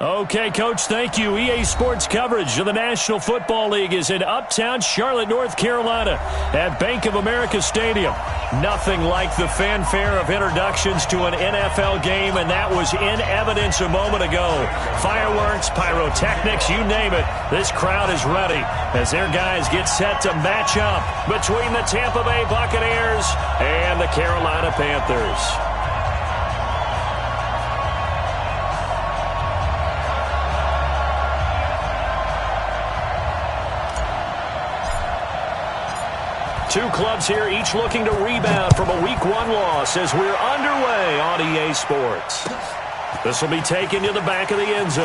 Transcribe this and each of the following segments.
Okay, Coach, thank you. EA Sports coverage of the National Football League is in uptown Charlotte, North Carolina at Bank of America Stadium. Nothing like the fanfare of introductions to an NFL game, and that was in evidence a moment ago. Fireworks, pyrotechnics, you name it. This crowd is ready as their guys get set to match up between the Tampa Bay Buccaneers and the Carolina Panthers. Two clubs here, each looking to rebound from a Week 1 loss as we're underway on EA Sports. This will be taken to the back of the end zone.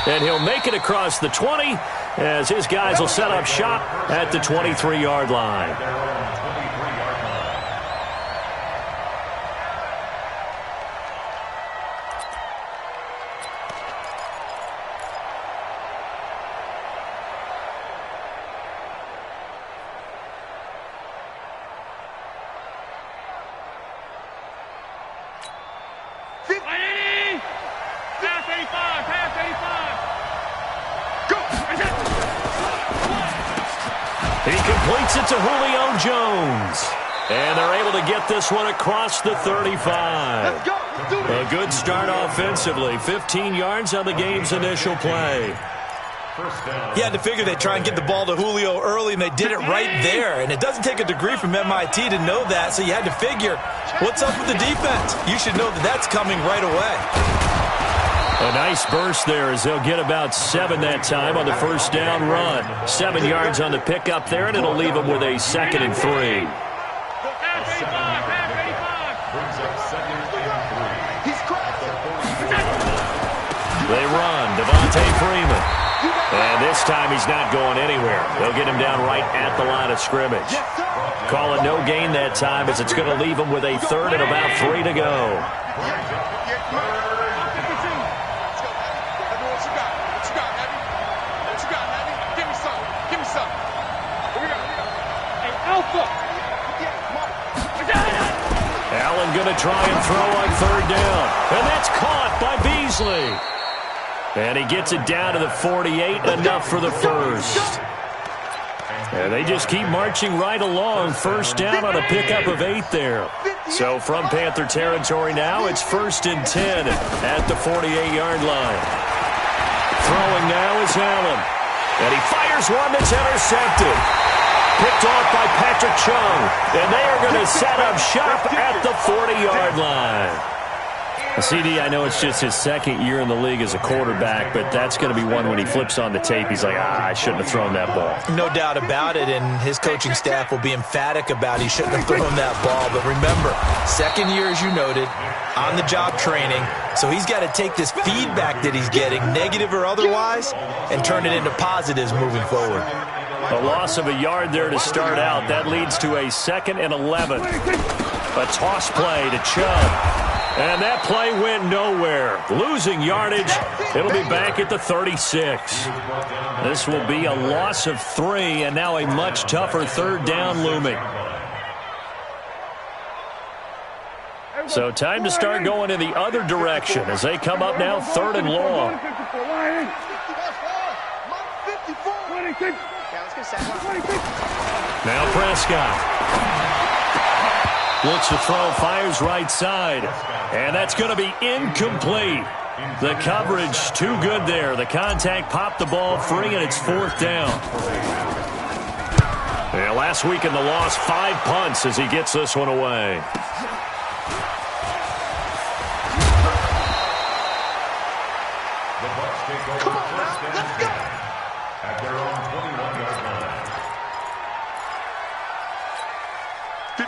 And he'll make it across the 20 as his guys will set up shop at the 23-yard line. He completes it to Julio Jones. And they're able to get this one across the 35. A good start offensively. 15 yards on the game's initial play. You had to figure they'd try and get the ball to Julio early, and they did it right there. And it doesn't take a degree from MIT to know that, so you had to figure, what's up with the defense? You should know that that's coming right away. A nice burst there as they'll get about 7 that time on the first down run. 7 yards on the pickup there, and it'll leave them with a 2nd and 3. They run. Devontae Freeman. And this time he's not going anywhere. They'll get him down right at the line of scrimmage. Call it no gain that time as it's going to leave him with a 3rd and about 3 to go. Allen going to try and throw on 3rd down. And that's caught by Beasley. And he gets it down to the 48, enough for the first. And they just keep marching right along. First down on a pickup of 8 there. So from Panther territory now, it's 1st and 10 at the 48-yard line. Throwing now is Allen. And he fires one that's intercepted. Picked off by Patrick Chung. And they are going to set up shop at the 40-yard line. CD, I know it's just his 2nd year in the league as a quarterback, but that's going to be one when he flips on the tape, he's like, I shouldn't have thrown that ball. No doubt about it, and his coaching staff will be emphatic about he shouldn't have thrown that ball. But remember, 2nd year, as you noted, on-the-job training, so he's got to take this feedback that he's getting, negative or otherwise, and turn it into positives moving forward. A loss of a yard there to start out. That leads to a 2nd and 11. A toss play to Chubb. And that play went nowhere. Losing yardage. It'll be back at the 36. This will be a loss of 3, and now a much tougher 3rd down looming. So time to start going in the other direction as they come up now 3rd and long. Now Prescott. Looks to throw, fires right side. And that's going to be incomplete. The coverage too good there. The contact popped the ball free, and it's 4th down. Yeah, last week in the loss, 5 punts as he gets this one away.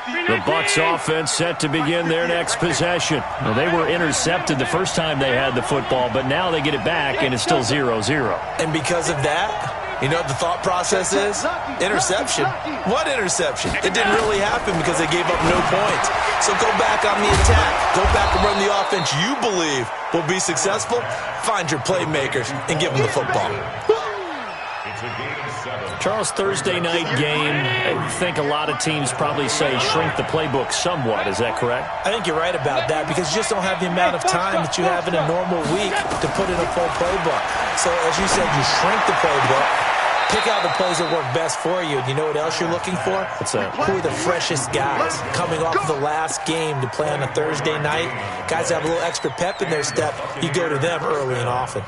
The Bucs offense set to begin their next possession. Well, they were intercepted the first time they had the football, but now they get it back, and it's still 0-0. And because of that, you know what the thought process is? Interception. What interception? It didn't really happen because they gave up no points. So go back on the attack. Go back and run the offense you believe will be successful. Find your playmakers and give them the football. Charles, Thursday night game, I think a lot of teams probably say shrink the playbook somewhat. Is that correct? I think you're right about that because you just don't have the amount of time that you have in a normal week to put in a full playbook. So, as you said, you shrink the playbook, pick out the plays that work best for you. And you know what else you're looking for? What's that? Who are the freshest guys coming off the last game to play on a Thursday night? Guys that have a little extra pep in their step, you go to them early and often.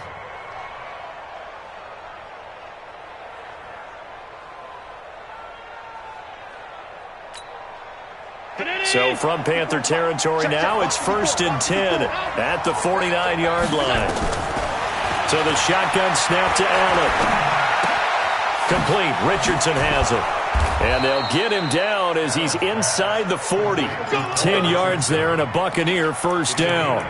So from Panther territory now, it's 1st and 10 at the 49-yard line. So the shotgun snap to Allen. Complete. Richardson has it. And they'll get him down as he's inside the 40. 10 yards there and a Buccaneer first down.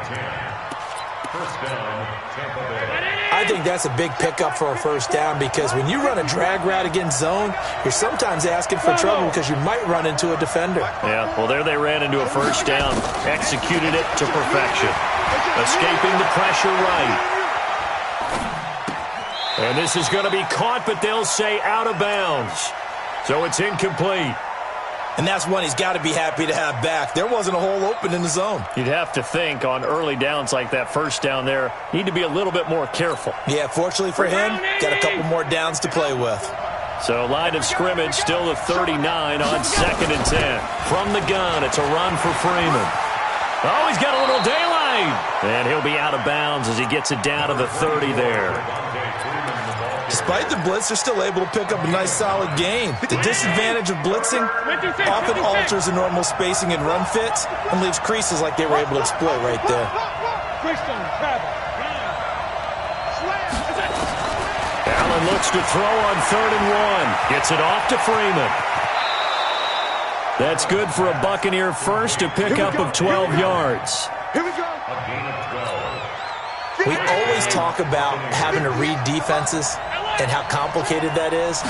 I think that's a big pickup for a first down because when you run a drag route against zone, you're sometimes asking for trouble because you might run into a defender. Yeah, well, there they ran into a first down. Executed it to perfection. Escaping the pressure right. And this is going to be caught, but they'll say out of bounds. So it's incomplete. And that's one he's got to be happy to have back. There wasn't a hole open in the zone. You'd have to think on early downs like that first down there, need to be a little bit more careful. Yeah, fortunately for him, got a couple more downs to play with. So line of scrimmage still the 39 on 2nd and 10. From the gun, it's a run for Freeman. Oh, he's got a little daylight. And he'll be out of bounds as he gets it down to the 30 there. Despite the blitz, they're still able to pick up a nice, solid gain. The disadvantage of blitzing often alters the normal spacing and run fits and leaves creases like they were able to exploit right there. Allen looks to throw on 3rd and 1. Gets it off to Freeman. That's good for a Buccaneer first, to pick up of 12 yards. Here we go. We always talk about having to read defenses and how complicated that is.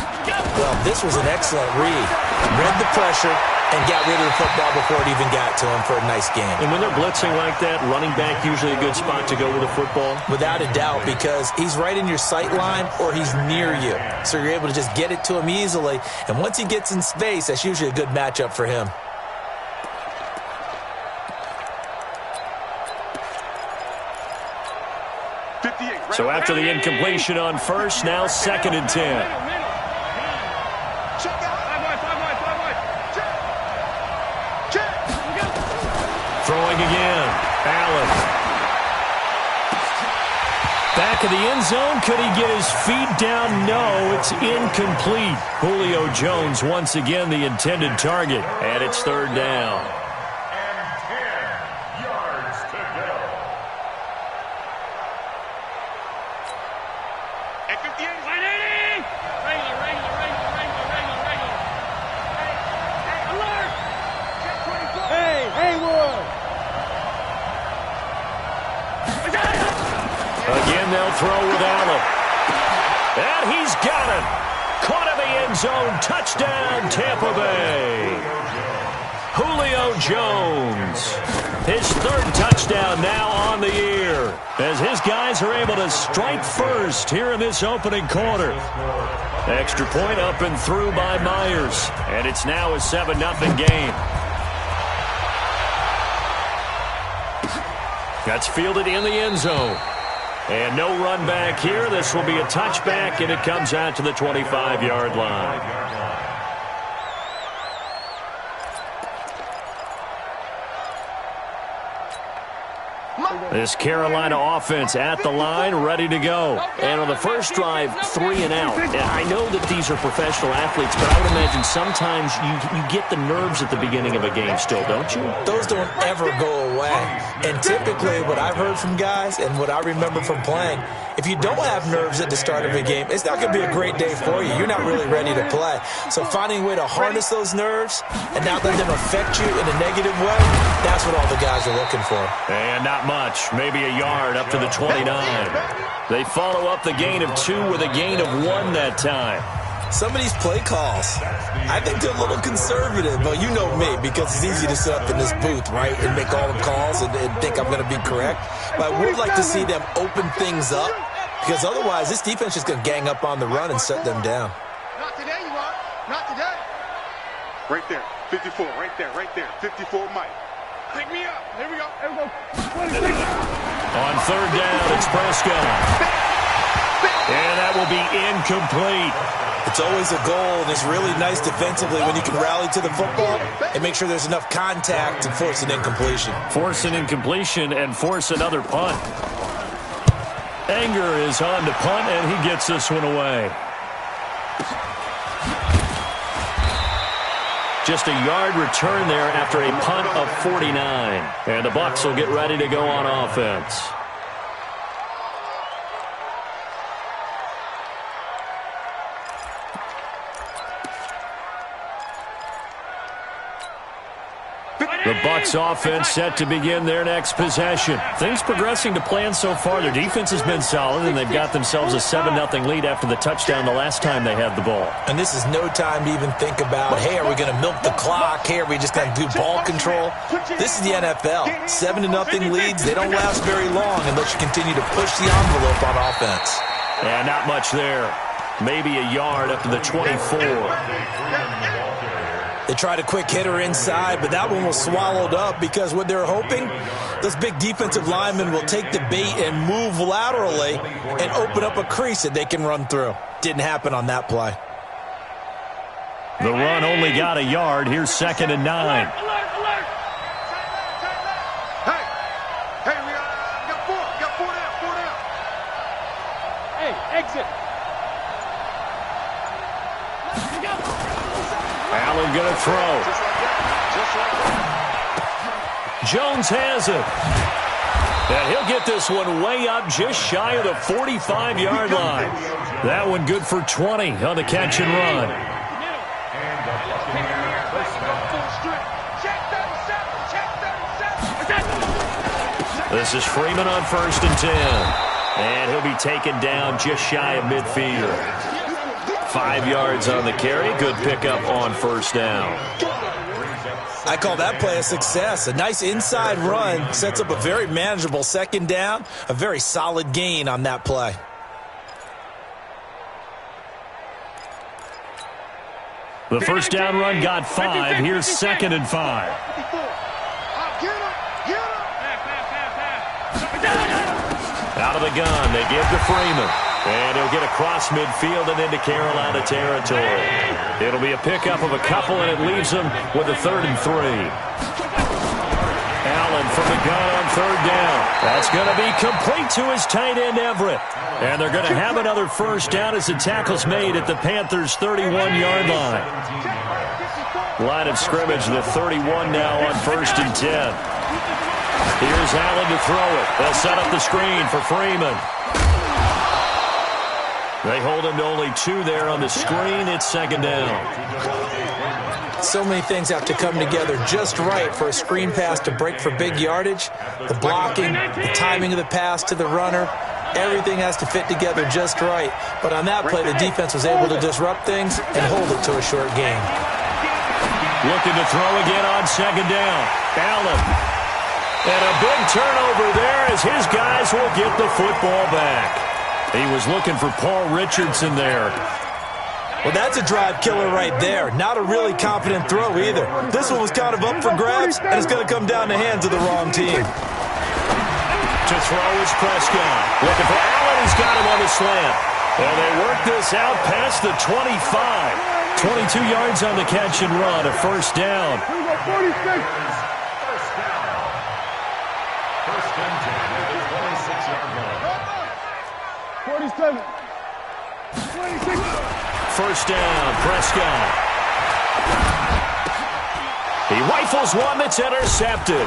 Well, this was an excellent read. Read the pressure and got rid of the football before it even got to him for a nice game. And when they're blitzing like that, running back usually a good spot to go with the football? Without a doubt, because he's right in your sight line or he's near you. So you're able to just get it to him easily. And once he gets in space, that's usually a good matchup for him. So after the incompletion on first, now 2nd and 10. Throwing again. Allen. Back of the end zone. Could he get his feet down? No, it's incomplete. Julio Jones once again the intended target. And it's 3rd down. Again, they'll throw with Allen. And he's got it. Caught in the end zone. Touchdown, Tampa Bay. Julio Jones. His 3rd touchdown now on the year, as his guys are able to strike first here in this opening quarter. Extra point up and through by Myers. And it's now a 7-0 game. That's fielded in the end zone. And no run back here. This will be a touchback, and it comes out to the 25-yard line. This Carolina offense at the line, ready to go. And on the first drive, 3 and out. I know that these are professional athletes, but I would imagine sometimes you get the nerves at the beginning of a game still, don't you? Those don't ever go away. And typically what I've heard from guys and what I remember from playing, if you don't have nerves at the start of a game, it's not going to be a great day for you. You're not really ready to play. So finding a way to harness those nerves and not let them affect you in a negative way, that's what all the guys are looking for. And not much. Maybe a yard up to the 29. They follow up the gain of 2 with a gain of 1 that time. Some of these play calls, I think they're a little conservative, but you know me, because it's easy to sit up in this booth, right, and make all the calls and think I'm going to be correct. But I would like to see them open things up because otherwise this defense is going to gang up on the run and shut them down. Not today, you are. Not today. Right there. 54. Right there. 54, Mike. Pick me up. Here we go. On third down, it's Prescott. And that will be incomplete. It's always a goal, and it's really nice defensively when you can rally to the football and make sure there's enough contact and force an incompletion. Force an incompletion and force another punt. Anger is on to punt, and he gets this one away. Just a yard return there after a punt of 49. And the Bucs will get ready to go on offense. The Bucs offense set to begin their next possession. Things progressing to plan so far. Their defense has been solid, and they've got themselves a 7-0 lead after the touchdown the last time they had the ball. And this is no time to even think about, hey, are we going to milk the clock? Hey, are we just going to do ball control? This is the NFL. 7-0 leads, they don't last very long unless you continue to push the envelope on offense. And not much there. Maybe a yard up to the 24. They tried a quick hitter inside, but that one was swallowed up because what they're hoping, those big defensive linemen will take the bait and move laterally and open up a crease that they can run through. Didn't happen on that play. The run only got a yard. Here's 2nd and 9. Hey, we got four. Got four down. Hey, exit. Allen going to throw. Jones has it. And he'll get this one way up just shy of the 45-yard line. That one good for 20 on the catch and run. This is Freeman on 1st and 10. And he'll be taken down just shy of midfield. 5 yards on the carry. Good pickup on 1st down. I call that play a success. A nice inside run sets up a very manageable 2nd down. A very solid gain on that play. The 1st down run got 5. Here's 2nd and 5. Out of the gun, they give to Freeman. And he'll get across midfield and into Carolina territory. It'll be a pickup of a couple, and it leaves them with a 3rd and 3. Allen from the gun on 3rd down. That's going to be complete to his tight end, Everett. And they're going to have another 1st down as the tackle's made at the Panthers' 31-yard line. Line of scrimmage, the 31 now on 1st and 10. Here's Allen to throw it. They'll set up the screen for Freeman. They hold him to only 2 there on the screen. It's 2nd down. So many things have to come together just right for a screen pass to break for big yardage. The blocking, the timing of the pass to the runner, everything has to fit together just right. But on that play, the defense was able to disrupt things and hold it to a short gain. Looking to throw again on 2nd down. Allen. And a big turnover there as his guys will get the football back. He was looking for Paul Richardson there. Well, that's a drive killer right there. Not a really confident throw either. This one was kind of up for grabs, and it's going to come down the hands of the wrong team. To throw is Prescott. Looking for Allen. He's got him on the slant. And they work this out past the 25. 22 yards on the catch and run. A 1st down. 47. 26. 1st down, Prescott. He rifles one that's intercepted.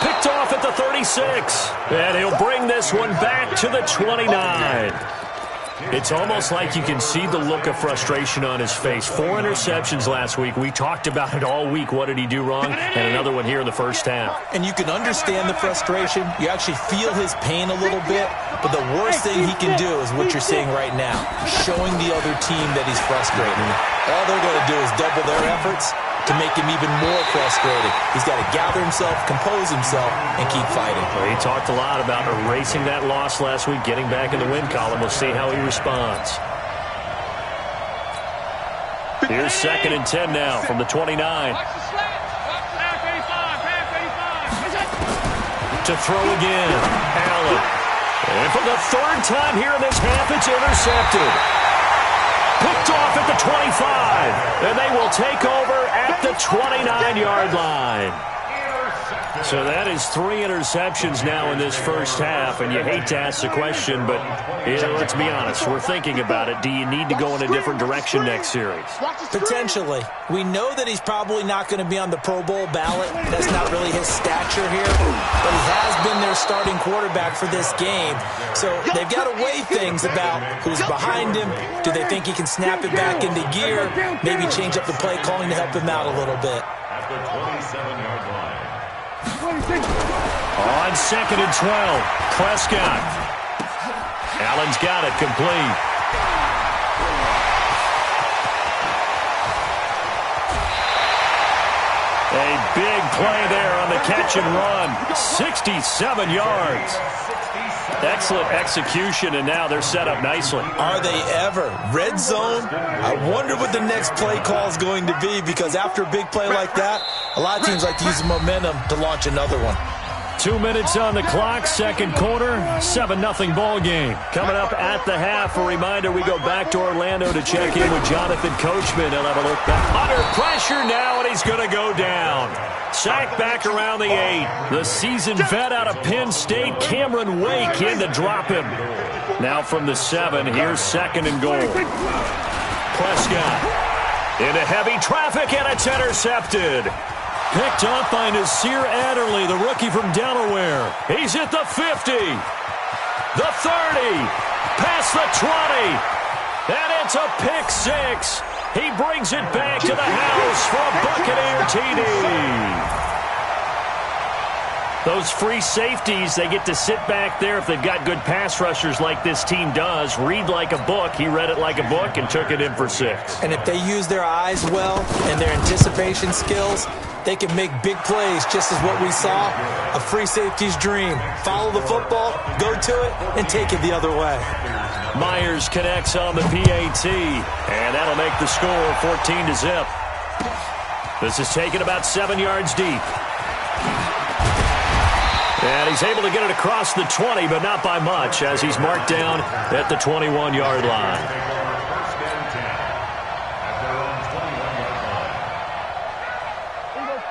Picked off at the 36. And he'll bring this one back to the 29. It's almost like you can see the look of frustration on his face. 4 interceptions last week. We talked about it all week. What did he do wrong? And another one here in the 1st half. And you can understand the frustration. You actually feel his pain a little bit. But the worst thing he can do is what you're seeing right now, showing the other team that he's frustrated. All they're going to do is double their efforts to make him even more frustrated. He's got to gather himself, compose himself, and keep fighting. Well, he talked a lot about erasing that loss last week, getting back in the win column. We'll see how he responds. Here's 2nd and 10 now from the 29. To throw again. Allen. And for the 3rd time here in this half, it's intercepted. Picked off at the 25. And they will take over at the 29-yard line. So that is 3 interceptions now in this first half, and you hate to ask the question, but let's be honest, we're thinking about it. Do you need to go in a different direction next series? Potentially. We know that he's probably not going to be on the Pro Bowl ballot. That's not really his stature here, but he has been their starting quarterback for this game. So they've got to weigh things about who's behind him. Do they think he can snap it back into gear? Maybe change up the play calling to help him out a little bit. At the 27-yard line. On 2nd and 12, Prescott. Allen's got it complete. A big play there on the catch and run. 67 yards. Excellent execution, and now they're set up nicely. Are they ever? Red zone? I wonder what the next play call is going to be, because after a big play like that, a lot of teams like to use the momentum to launch another one. 2 minutes on the clock, 2nd quarter, 7-0 ball game. Coming up at the half, a reminder, we go back to Orlando to check in with Jonathan Coachman. He'll have a look back. Under pressure now, and he's going to go down. Sacked back around the 8. The seasoned vet out of Penn State, Cameron Wake, in to drop him. Now from the 7, here's 2nd and goal. Prescott into heavy traffic, and it's intercepted. Picked off by Nasir Adderley, the rookie from Delaware. He's at the 50, the 30, past the 20, and it's a pick 6. He brings it back to the house for a Buccaneer TD. Those free safeties, they get to sit back there if they've got good pass rushers like this team does. Read like a book. He read it like a book and took it in for 6. And if they use their eyes well and their anticipation skills, they can make big plays, just as what we saw. A free safety's dream. Follow the football, go to it, and take it the other way. Myers connects on the PAT, and that'll make the score 14-0. This is taken about 7 yards deep. And he's able to get it across the 20, but not by much, as he's marked down at the 21-yard line.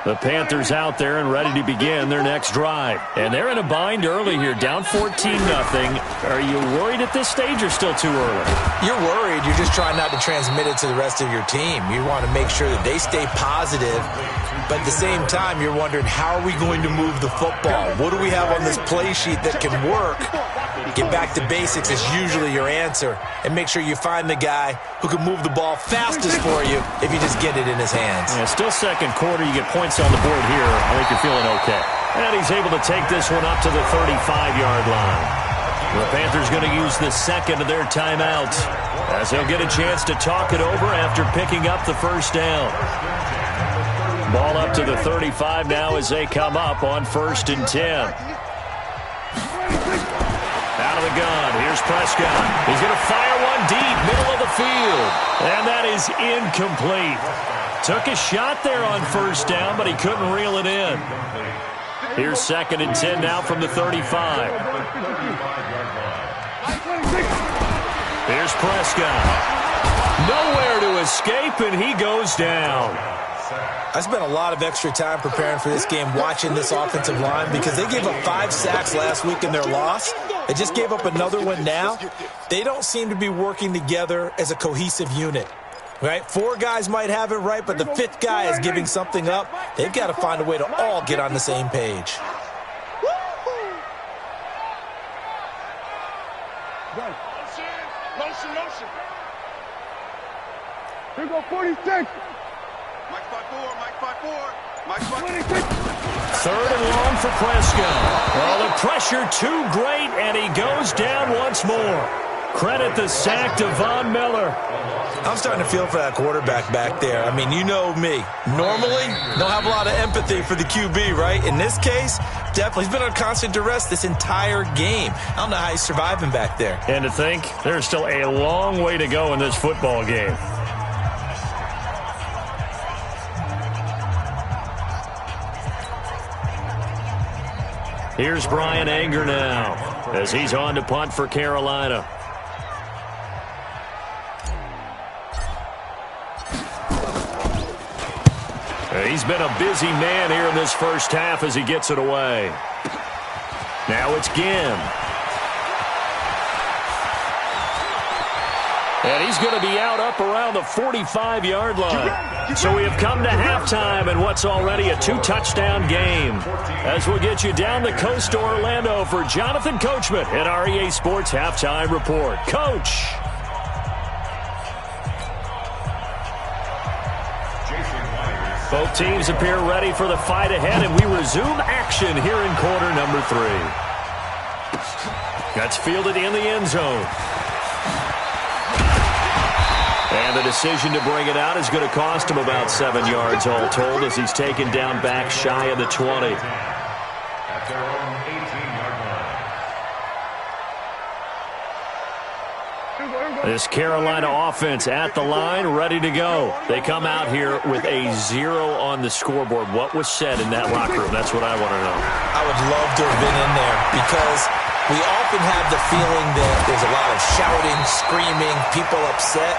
The Panthers out there and ready to begin their next drive. And they're in a bind early here, down 14-0. Are you worried at this stage or still too early? You're worried. You're just trying not to transmit it to the rest of your team. You want to make sure that they stay positive. But at the same time, you're wondering, how are we going to move the football? What do we have on this play sheet that can work? Get back to basics is usually your answer. And make sure you find the guy who can move the ball fastest for you if you just get it in his hands. Yeah, still 2nd quarter. You get points on the board here. I think you're feeling okay. And he's able to take this one up to the 35-yard line. The Panthers going to use the 2nd of their timeouts, as they'll get a chance to talk it over after picking up the first down. Ball up to the 35 now as they come up on 1st and 10. Out of the gun, here's Prescott. He's going to fire one deep, middle of the field. And that is incomplete. Took a shot there on 1st down, but he couldn't reel it in. Here's 2nd and 10 now from the 35. Here's Prescott. Nowhere to escape, and he goes down. I spent a lot of extra time preparing for this game, watching this offensive line, because they gave up 5 sacks last week in their loss. They just gave up another one now. They don't seem to be working together as a cohesive unit. Right? 4 guys might have it right, but the 5th guy is giving something up. They've got to find a way to all get on the same page. Motion. Here go 46. Mike 5-4. 3rd and long for Prescott. Well, the pressure too great, and he goes down once more. Credit the sack to Von Miller. I'm starting to feel for that quarterback back there. I mean, you know me. Normally, don't have a lot of empathy for the QB, right? In this case, definitely. He's been on constant duress this entire game. I don't know how he's surviving back there. And to think, there's still a long way to go in this football game. Here's Brian Anger now as he's on to punt for Carolina. He's been a busy man here in this first half as he gets it away. Now it's Ginn. And he's going to be out up around the 45-yard line. So we have come to halftime in what's already a 2-touchdown game. As we'll get you down the coast to Orlando for Jonathan Coachman at our EA Sports Halftime Report. Coach. Both teams appear ready for the fight ahead, and we resume action here in quarter number 3. That's fielded in the end zone. And the decision to bring it out is going to cost him about 7 yards all told as he's taken down back shy of the 20. At their own 18-yard line. This Carolina offense at the line, ready to go. They come out here with a 0 on the scoreboard. What was said in that locker room? That's what I want to know. I would love to have been in there because we often have the feeling that there's a lot of shouting, screaming, people upset.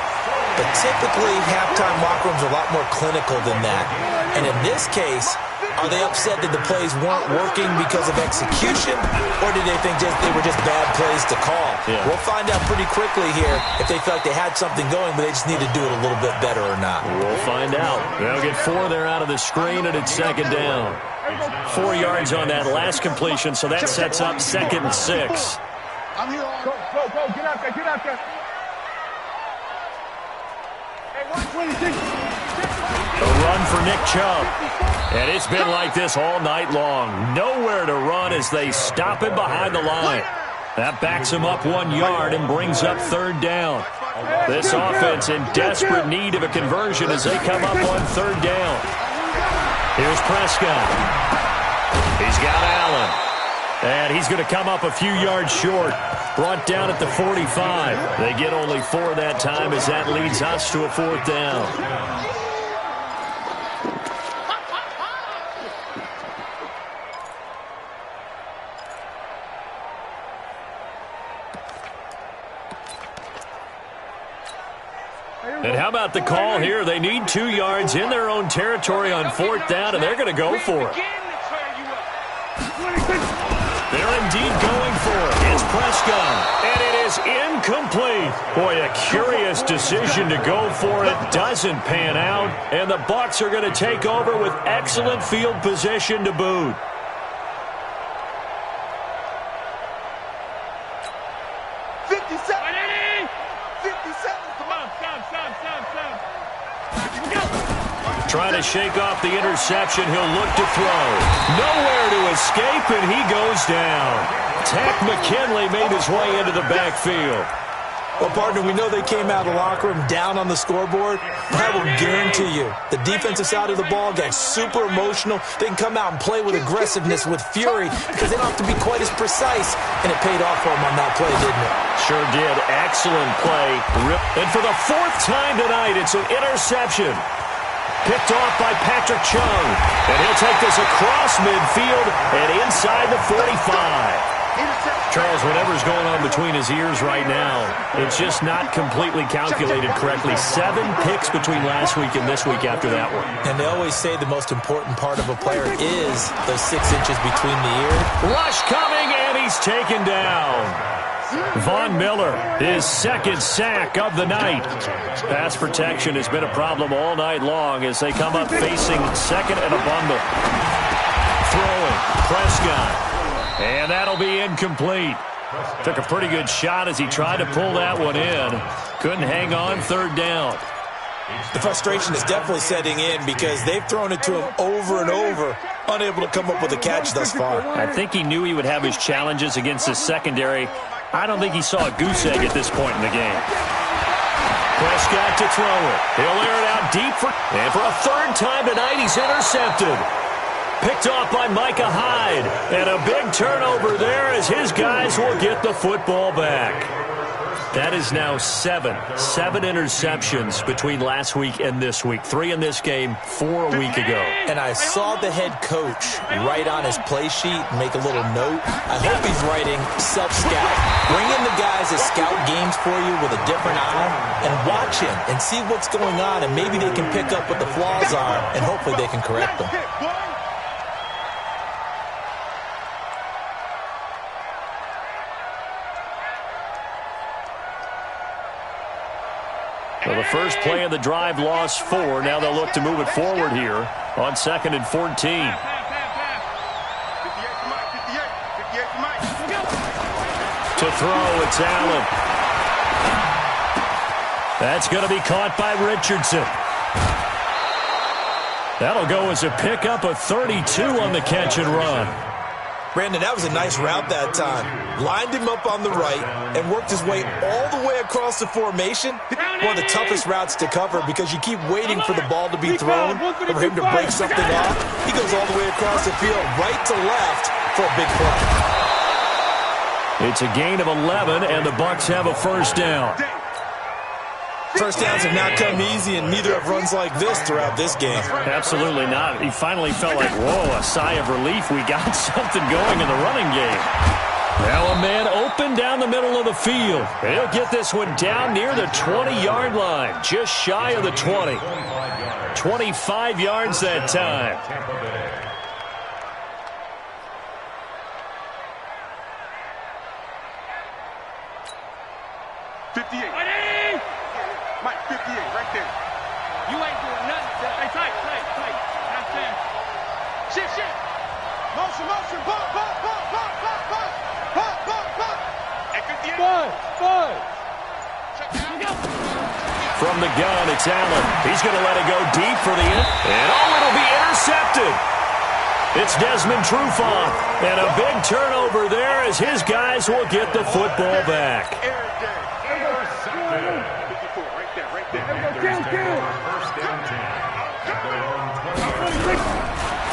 But typically, halftime locker rooms are a lot more clinical than that. And in this case, are they upset that the plays weren't working because of execution, or did they think they were just bad plays to call? Yeah. We'll find out pretty quickly here if they felt like they had something going, but they just need to do it a little bit better or not. We'll find out. They'll get 4 there out of the screen, and it's second down. 4 yards on that last completion, so that sets up 2nd and 6. I'm here. Go, get out there, get out there. A run for Nick Chubb. And it's been like this all night long. Nowhere to run as they stop him behind the line. That backs him up 1 yard and brings up 3rd down. This offense in desperate need of a conversion as they come up on 3rd down. Here's Prescott. He's got Allen. And he's going to come up a few yards short. Brought down at the 45. They get only 4 that time as that leads us to a 4th down. And how about the call here? They need 2 yards in their own territory on 4th down, and they're going to go for it. They're indeed going for it. It's Prescott, and it is incomplete. Boy, a curious decision to go for it. Doesn't pan out, and the Bucs are going to take over with excellent field position to boot. Trying to shake off the interception. He'll look to throw. Nowhere to escape, and he goes down. Takk McKinley made his way into the backfield. Well, partner, we know they came out of the locker room down on the scoreboard. I will guarantee you the defensive side of the ball got super emotional. They can come out and play with aggressiveness, with fury, because they don't have to be quite as precise. And it paid off for them on that play, didn't it? Sure did. Excellent play. And for the 4th time tonight, it's an interception. Picked off by Patrick Chung. And he'll take this across midfield and inside the 45. Charles, whatever's going on between his ears right now, it's just not completely calculated correctly. 7 picks between last week and this week after that one. And they always say the most important part of a player is those 6 inches between the ears. Rush coming, and he's taken down. Von Miller, his 2nd sack of the night. Pass protection has been a problem all night long as they come up facing 2nd and a bundle. Throwing, Prescott. And that'll be incomplete. Took a pretty good shot as he tried to pull that one in. Couldn't hang on 3rd down. The frustration is definitely setting in because they've thrown it to him over and over, unable to come up with a catch thus far. I think he knew he would have his challenges against his secondary, I don't think he saw a goose egg at this point in the game. Prescott to throw it. He'll air it out deep and for a third time tonight, he's intercepted. Picked off by Micah Hyde. And a big turnover there as his guys will get the football back. That is now seven interceptions between last week and this week. 3 in this game, 4 a week ago. And I saw the head coach write on his play sheet, make a little note. I hope he's writing self-scout. Bring in the guys that scout games for you with a different eye and watch him and see what's going on, and maybe they can pick up what the flaws are, and hopefully they can correct them. Well, the first play of the drive lost 4. Now they'll look to move it forward here on 2nd and 14. To throw, it's Allen. That's going to be caught by Richardson. That'll go as a pickup of 32 on the catch and run. Brandon, that was a nice route that time. Lined him up on the right and worked his way all the way across the formation. One of the toughest routes to cover because you keep waiting for the ball to be thrown or for him to break something off. He goes all the way across the field, right to left for a big play. It's a gain of 11, and the Bucs have a first down. First downs have not come easy, and neither have runs like this throughout this game. Absolutely not. He finally felt like, whoa, a sigh of relief. We got something going in the running game. Now a man open down the middle of the field. He'll get this one down near the 20-yard line, just shy of the 20. 25 yards that time. Mike, 58, right there. You ain't doing nothing. Hey, tight. That's him. Shit. Motion. Ball. At 58. Ball. From the gun, it's Allen. He's going to let it go deep for the end. And it'll be intercepted. It's Desmond Trufant. And a big turnover there as his guys will get the football back.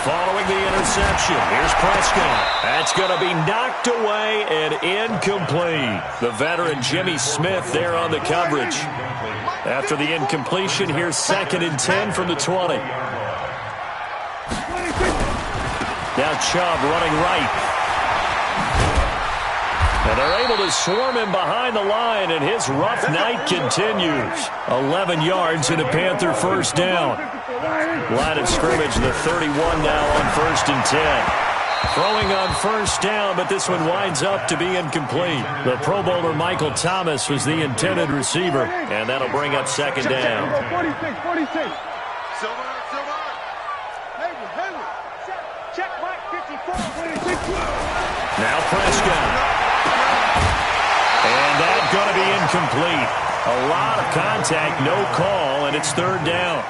Following the interception, here's Prescott. That's going to be knocked away and incomplete. The veteran Jimmy Smith there on the coverage. After the incompletion, here's 2nd and 10 from the 20. Now Chubb running right. And they're able to swarm him behind the line, and his rough night continues. 11 yards and a Panther first down. Line of scrimmage, the 31 now on 1st and 10. Throwing on first down, but this one winds up to be incomplete. The Pro Bowler Michael Thomas was the intended receiver, and that'll bring up 2nd down. 46. Check Mike, 54. Now Prescott. And that's going to be incomplete. A lot of contact, no call, and it's 3rd down.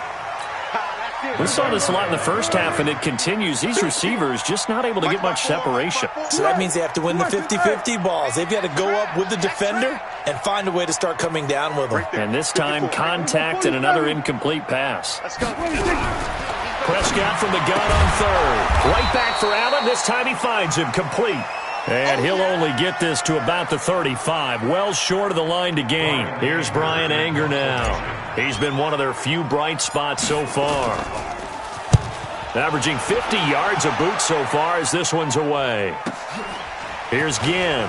We saw this a lot in the first half, and it continues. These receivers just not able to get much separation. So that means they have to win the 50-50 balls. They've got to go up with the defender and find a way to start coming down with them. And this time, contact and another incomplete pass. Prescott from the gun on 3rd. Right back for Allen. This time he finds him complete. And he'll only get this to about the 35, well short of the line to gain. Here's Brian Anger now. He's been one of their few bright spots so far. Averaging 50 yards a boot so far as this one's away. Here's Ginn.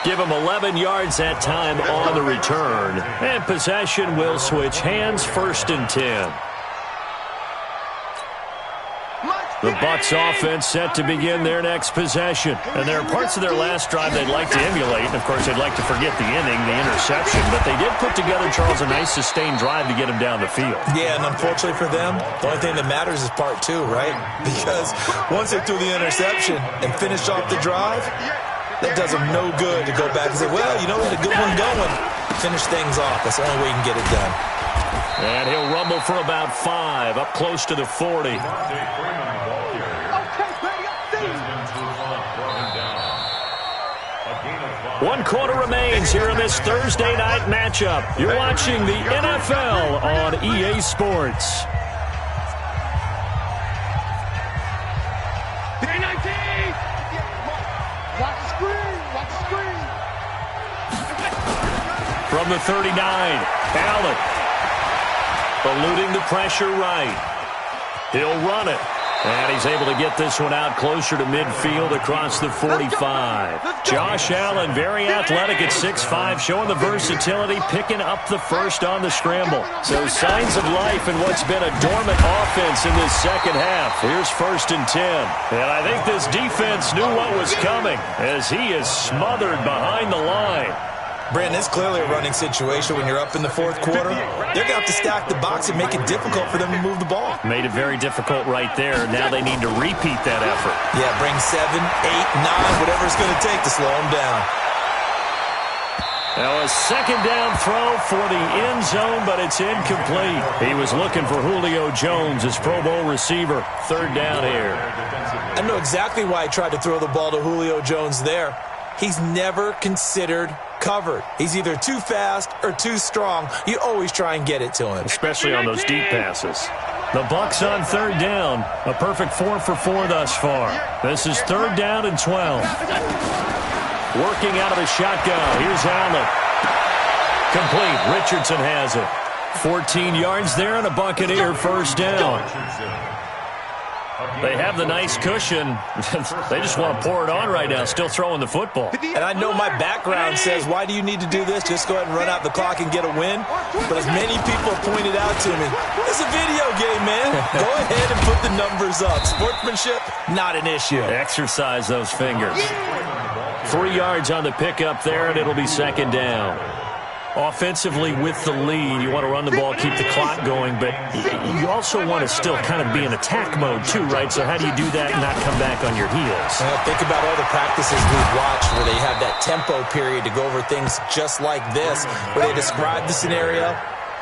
Give him 11 yards that time on the return. And possession will switch hands, 1st and 10. The Bucs offense set to begin their next possession. And there are parts of their last drive they'd like to emulate. Of course, they'd like to forget the inning, the interception. But they did put together, Charles, a nice sustained drive to get him down the field. Yeah, and unfortunately for them, the only thing that matters is part 2, right? Because once they threw the interception and finished off the drive, that does them no good to go back and say, well, you know, with a good one going, finish things off. That's the only way you can get it done. And he'll rumble for about 5, up close to the 40. 1 quarter remains here in this Thursday night matchup. You're watching the NFL on EA Sports. From the 39, Allen. Eluding the pressure right. He'll run it. And he's able to get this one out closer to midfield across the 45. Josh Allen, very athletic at 6'5", showing the versatility, picking up the first on the scramble. So signs of life in what's been a dormant offense in this second half. Here's 1st and 10. And I think this defense knew what was coming as he is smothered behind the line. Brandon, it's clearly a running situation when you're up in the 4th quarter. They're going to have to stack the box and make it difficult for them to move the ball. Made it very difficult right there. Now they need to repeat that effort. Yeah, bring 7, 8, 9, whatever it's going to take to slow them down. Now a 2nd down throw for the end zone, but it's incomplete. He was looking for Julio Jones, his Pro Bowl receiver. 3rd down here. I know exactly why he tried to throw the ball to Julio Jones there. He's never considered covered. He's either too fast or too strong. You always try and get it to him. Especially on those deep passes. The Bucs on 3rd down. A perfect 4 for 4 thus far. This is 3rd down and 12. Working out of the shotgun. Here's Allen. Complete. Richardson has it. 14 yards there and a Buccaneer 1st down. They have the nice cushion. They just want to pour it on right now, still throwing the football. And I know my background says, why do you need to do this? Just go ahead and run out the clock and get a win. But as many people pointed out to me, it's a video game, man. Go ahead and put the numbers up. Sportsmanship, not an issue. Exercise those fingers. 3 yards on the pickup there, and it'll be 2nd down. Offensively with the lead, you want to run the ball, keep the clock going, but you also want to still kind of be in attack mode too, right? So how do you do that and not come back on your heels? Well, think about all the practices we've watched where they have that tempo period to go over things just like this, where they describe the scenario,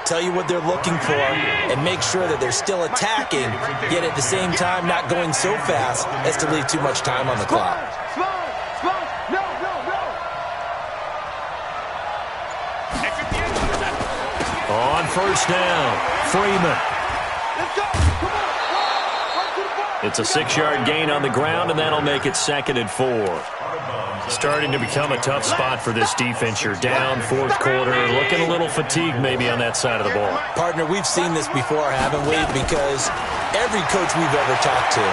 tell you what they're looking for, and make sure that they're still attacking, yet at the same time not going so fast as to leave too much time on the clock. On 1st down, Freeman. It's a 6-yard gain on the ground, and that'll make it 2nd and 4. Starting to become a tough spot for this defense. You're down 4th quarter, looking a little fatigued maybe on that side of the ball. Partner, we've seen this before, haven't we? Because every coach we've ever talked to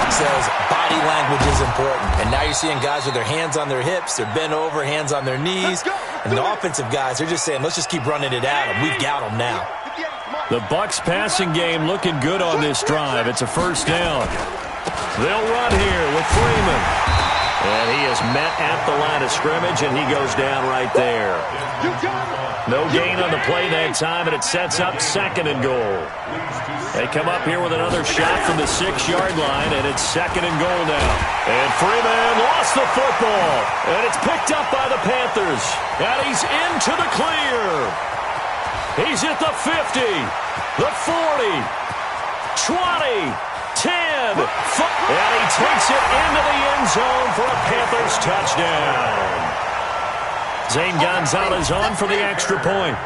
says body language is important. And now you're seeing guys with their hands on their hips, they're bent over, hands on their knees. And the offensive guys, they're just saying, let's just keep running it at them. We've got them now. The Bucs passing game looking good on this drive. It's a 1st down. They'll run here with Freeman. And he is met at the line of scrimmage, and he goes down right there. No gain on the play that time, and it sets up 2nd and goal. They come up here with another shot from the 6-yard line, and it's 2nd and goal now. And Freeman lost the football, and it's picked up by the Panthers. And he's into the clear. He's at the 50, the 40, 20, 10, and he takes it into the end zone for a Panthers touchdown. Zane Gonzalez on for the extra point.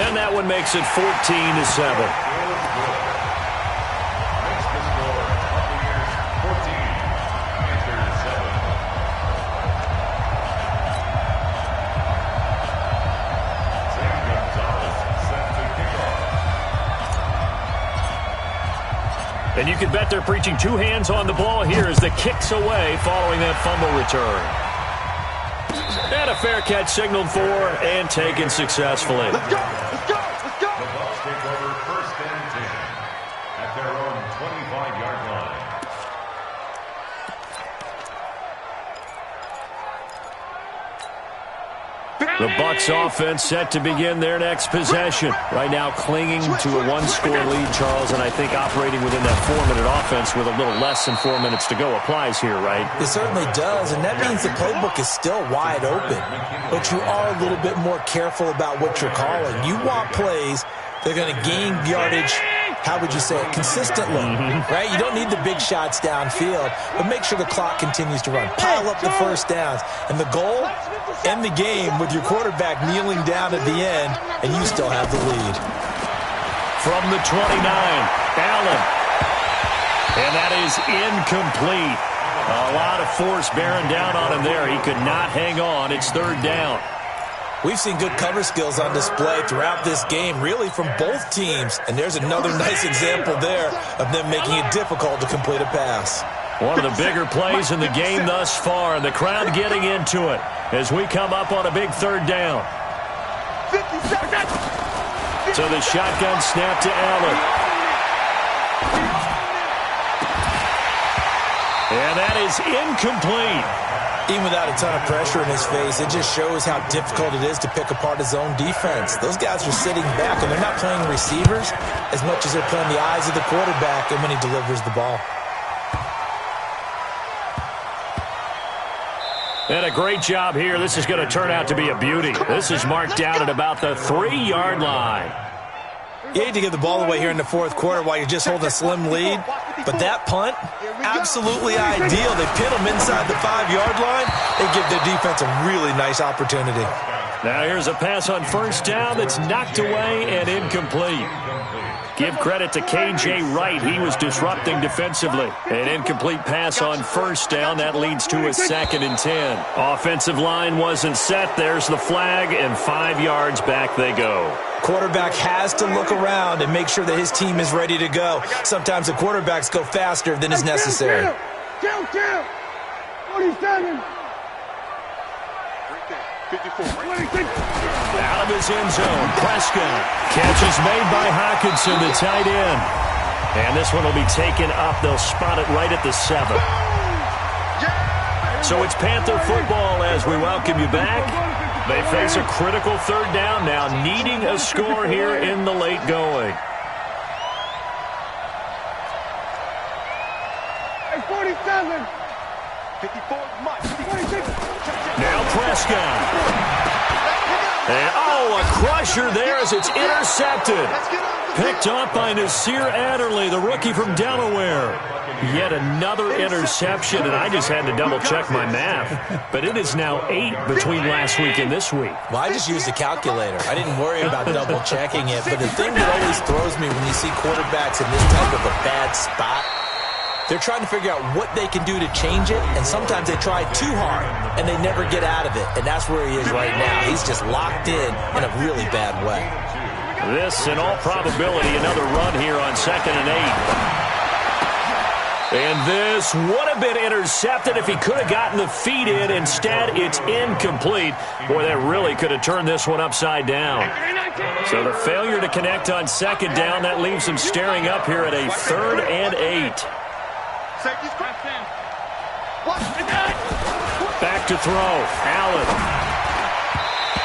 And that one makes it 14-7. And you can bet they're preaching 2 hands on the ball here as the kick's away following that fumble return. And a fair catch signaled for and taken successfully. Let's go! Let's go! Let's go! The Bucs take over 1st and 10 at their own 25-yard line. The Bucs offense set to begin their next possession. Right now clinging to a 1-score lead, Charles, and I think operating within that 4-minute offense with a little less than 4 minutes to go applies here, right? It certainly does, and that means the playbook is still wide open. But you are a little bit more careful about what you're calling. You want plays that are going to gain yardage how would you say it, consistently, right? You don't need the big shots downfield, but make sure the clock continues to run. Pile up the first downs. And the goal, end the game with your quarterback kneeling down at the end, and you still have the lead. From the 29, Allen. And that is incomplete. A lot of force bearing down on him there. He could not hang on. It's third down. We've seen good cover skills on display throughout this game, really from both teams. And there's another nice example there of them making it difficult to complete a pass. One of the bigger plays in the game thus far, and the crowd getting into it as we come up on a big third down. 50 seconds. So the shotgun snap to Allen. And that is incomplete. Even without a ton of pressure in his face, it just shows how difficult it is to pick apart his own defense. Those guys are sitting back, and they're not playing receivers as much as they're playing the eyes of the quarterback and when he delivers the ball. And a great job here. This is going to turn out to be a beauty. This is marked down at about the 3-yard line. You hate to give the ball away here in the fourth quarter while you're just holding a slim lead, but that punt, absolutely ideal. They pin them inside the 5-yard line. They give their defense a really nice opportunity. Now here's a pass on first down that's knocked away and incomplete. Give credit to K.J. Wright. He was disrupting defensively. An incomplete pass on first down. That leads to a 2nd and 10. Offensive line wasn't set. There's the flag, and 5 yards back they go. Quarterback has to look around and make sure that his team is ready to go. Sometimes the quarterbacks go faster than is necessary. Kill. 47. Right there. 54. Right 26. Out of his end zone, Prescott. Catch is made by Hockenson, the tight end. And this one will be taken up. They'll spot it right at the 7. So it's Panther football as we welcome you back. They face a critical third down now, needing a score here in the late going. 47. 54. Mike. 26. Now Prescott. And, a crusher there as it's intercepted. Picked off by Nasir Adderley, the rookie from Delaware. Yet another interception, and I just had to double-check my math. But it is now 8 between last week and this week. Well, I just used a calculator. I didn't worry about double-checking it. But the thing that always throws me when you see quarterbacks in this type of a bad spot, they're trying to figure out what they can do to change it, and sometimes they try too hard, and they never get out of it. And that's where he is right now. He's just locked in a really bad way. This, in all probability, another run here on 2nd and 8. And this would have been intercepted if he could have gotten the feet in. Instead, it's incomplete. Boy, that really could have turned this one upside down. So the failure to connect on 2nd down, that leaves him staring up here at a 3rd and 8. Back to throw. Allen.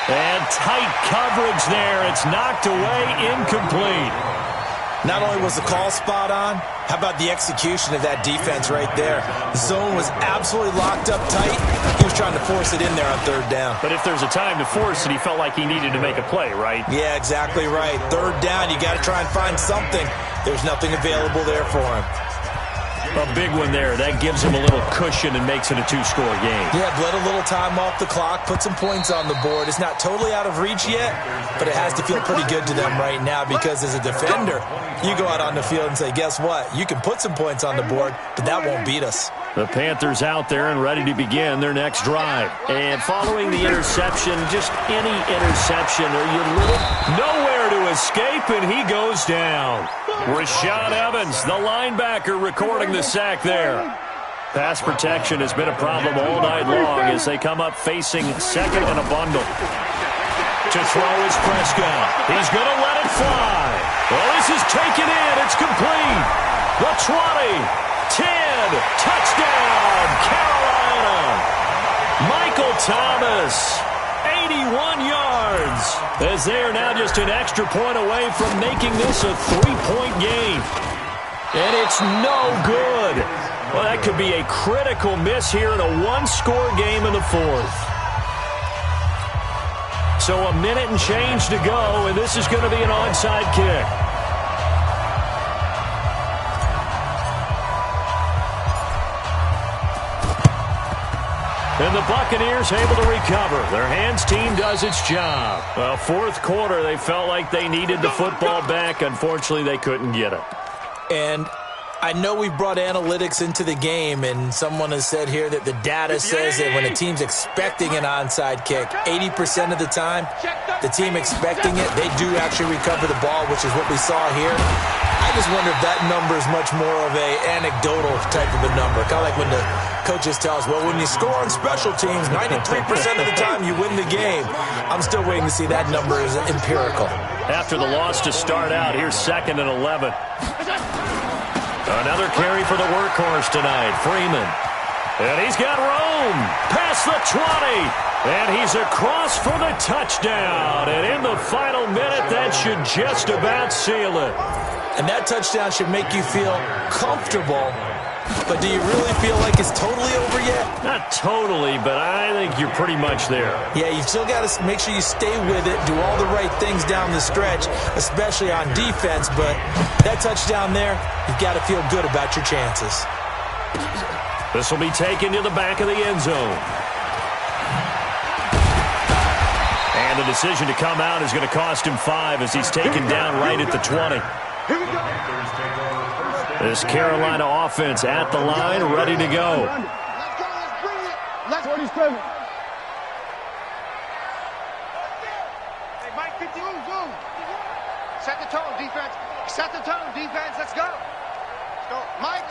And tight coverage there. It's knocked away, incomplete. Not only was the call spot on, how about the execution of that defense right there? The zone was absolutely locked up tight. He was trying to force it in there on 3rd down. But if there's a time to force it, he felt like he needed to make a play, right? Yeah, exactly right. 3rd down, you got to try and find something. There's nothing available there for him. A big one there. That gives him a little cushion and makes it a 2-score game. Yeah, let a little time off the clock, put some points on the board. It's not totally out of reach yet, but it has to feel pretty good to them right now because as a defender, you go out on the field and say, guess what? You can put some points on the board, but that won't beat us. The Panthers out there and ready to begin their next drive. And following the interception, just any interception, or you're nowhere to escape, and he goes down. Rashad Evans, the linebacker, recording the sack there. Pass protection has been a problem all night long as they come up facing 2nd and a bundle. To throw is Prescott. He's going to let it fly. Well, this is taken in. It's complete. The 20, 10, touchdown, Carolina. Michael Thomas, 81 yards, as they are now just an extra point away from making this a 3-point game. And it's no good. Well, that could be a critical miss here in a 1-score game in the 4th. So a minute and change to go, and this is going to be an onside kick. And the Buccaneers able to recover. Their hands team does its job. Well, fourth quarter, they felt like they needed the football back. Unfortunately, they couldn't get it. And I know we've brought analytics into the game, and someone has said here that the data says that when a team's expecting an onside kick, 80% of the time, the team expecting it, they do actually recover the ball, which is what we saw here. I just wonder if that number is much more of a anecdotal type of a number. Kind of like when the coaches tell us, well, when you score on special teams, 93% of the time you win the game. I'm still waiting to see that number is empirical. After the loss to start out, here's 2nd and 11. Another carry for the workhorse tonight, Freeman. And he's got room past the 20. And he's across for the touchdown. And in the final minute, that should just about seal it. And that touchdown should make you feel comfortable. But do you really feel like it's totally over yet? Not totally, but I think you're pretty much there. Yeah, you've still got to make sure you stay with it, do all the right things down the stretch, especially on defense. But that touchdown there, you've got to feel good about your chances. This will be taken to the back of the end zone. And the decision to come out is going to cost him 5 as he's taken down right at the 20. Here we go. This Carolina offense at the line, ready to go. Let's go. Let's bring it. Let's 47. Hey, Mike, 50. Zoom. Set the tone, defense. Set the tone, defense. Let's go. Let's go. Mike,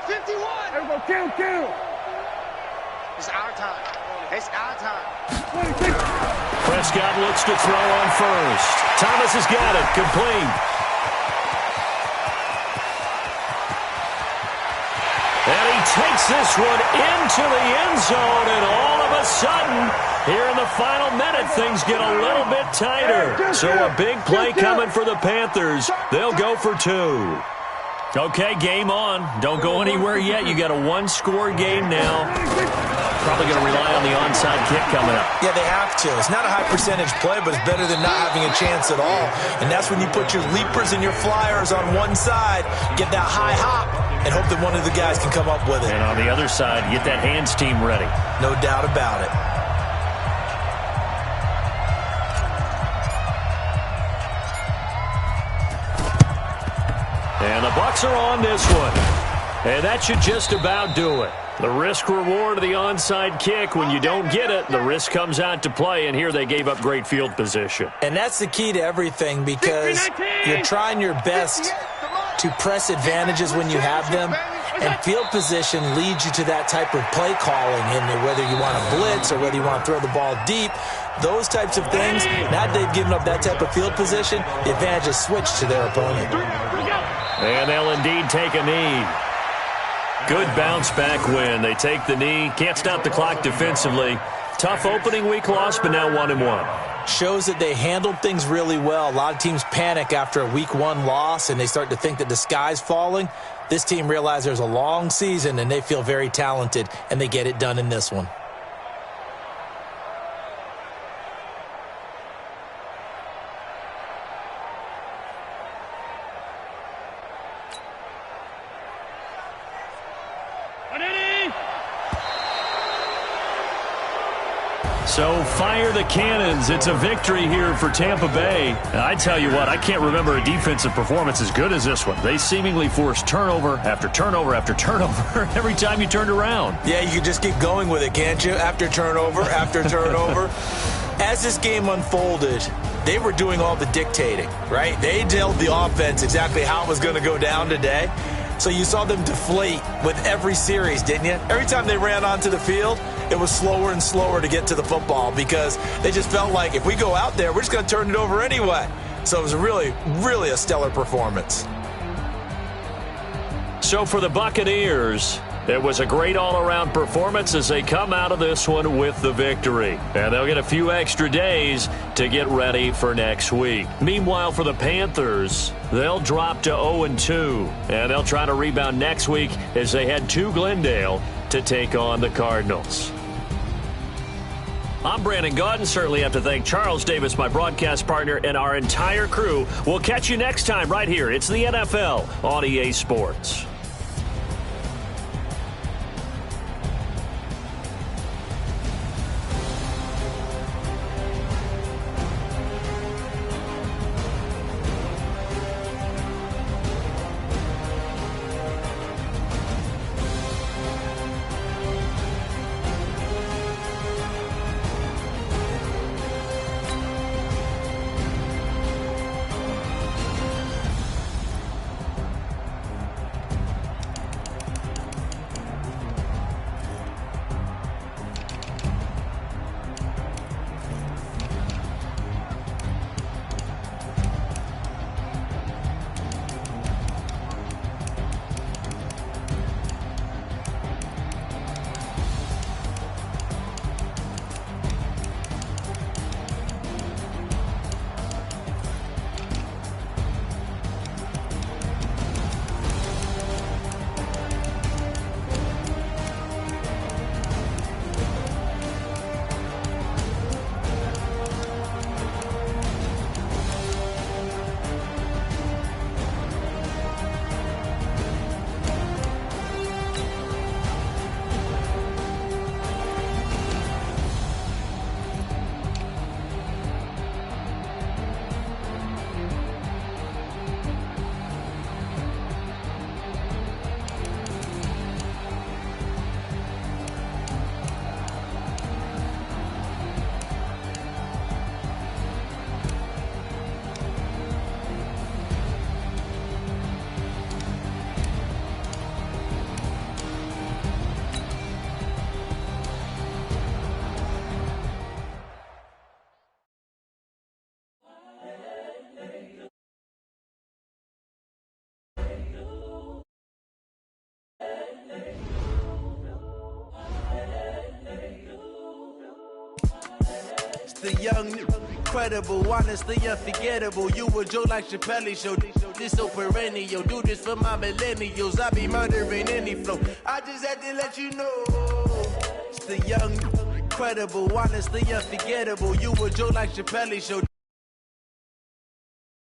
51. Everybody, kill. It's our time. It's our time. Prescott looks to throw on first. Thomas has got it. Complete. And he takes this one into the end zone, and all of a sudden, here in the final minute, things get a little bit tighter. So a big play coming for the Panthers. They'll go for 2. Okay, game on. Don't go anywhere yet. You got a one-score game now. Probably going to rely on the onside kick coming up. Yeah, they have to. It's not a high-percentage play, but it's better than not having a chance at all. And that's when you put your leapers and your flyers on one side, get that high hop, and hope that one of the guys can come up with it. And on the other side, get that hands team ready. No doubt about it. And the Bucs are on this one. And that should just about do it. The risk-reward of the onside kick, when you don't get it, the risk comes out to play, and here they gave up great field position. And that's the key to everything, because you're trying your best to press advantages when you have them, and field position leads you to that type of play calling, and whether you want to blitz or whether you want to throw the ball deep, those types of things, now they've given up that type of field position, the advantage is switched to their opponent. And they'll indeed take a knee. Good bounce-back win. They take the knee. Can't stop the clock defensively. Tough opening week loss, but now 1-1. Shows that they handled things really well. A lot of teams panic after a week 1 loss, and they start to think that the sky's falling. This team realizes there's a long season, and they feel very talented, and they get it done in this one. So fire the cannons. It's a victory here for Tampa Bay. And I tell you what, I can't remember a defensive performance as good as this one. They seemingly forced turnover after turnover after turnover every time you turned around. Yeah, you can just keep going with it, can't you? After turnover, after turnover. As this game unfolded, they were doing all the dictating, right? They told the offense exactly how it was going to go down today. So you saw them deflate with every series, didn't you? Every time they ran onto the field, it was slower and slower to get to the football because they just felt like if we go out there, we're just going to turn it over anyway. So it was really, really a stellar performance. So for the Buccaneers, it was a great all-around performance as they come out of this one with the victory. And they'll get a few extra days to get ready for next week. Meanwhile, for the Panthers, they'll drop to 0-2. And they'll try to rebound next week as they head to Glendale to take on the Cardinals. I'm Brandon Gaudin. Certainly have to thank Charles Davis, my broadcast partner, and our entire crew. We'll catch you next time right here. It's the NFL on EA Sports. the young, incredible, honestly unforgettable. You a Joe like Chappelle show. This so perennial. Do this for my millennials. I be murdering any flow. I just had to let you know. It's the young, incredible, honestly unforgettable. You a Joe like Chappelle show.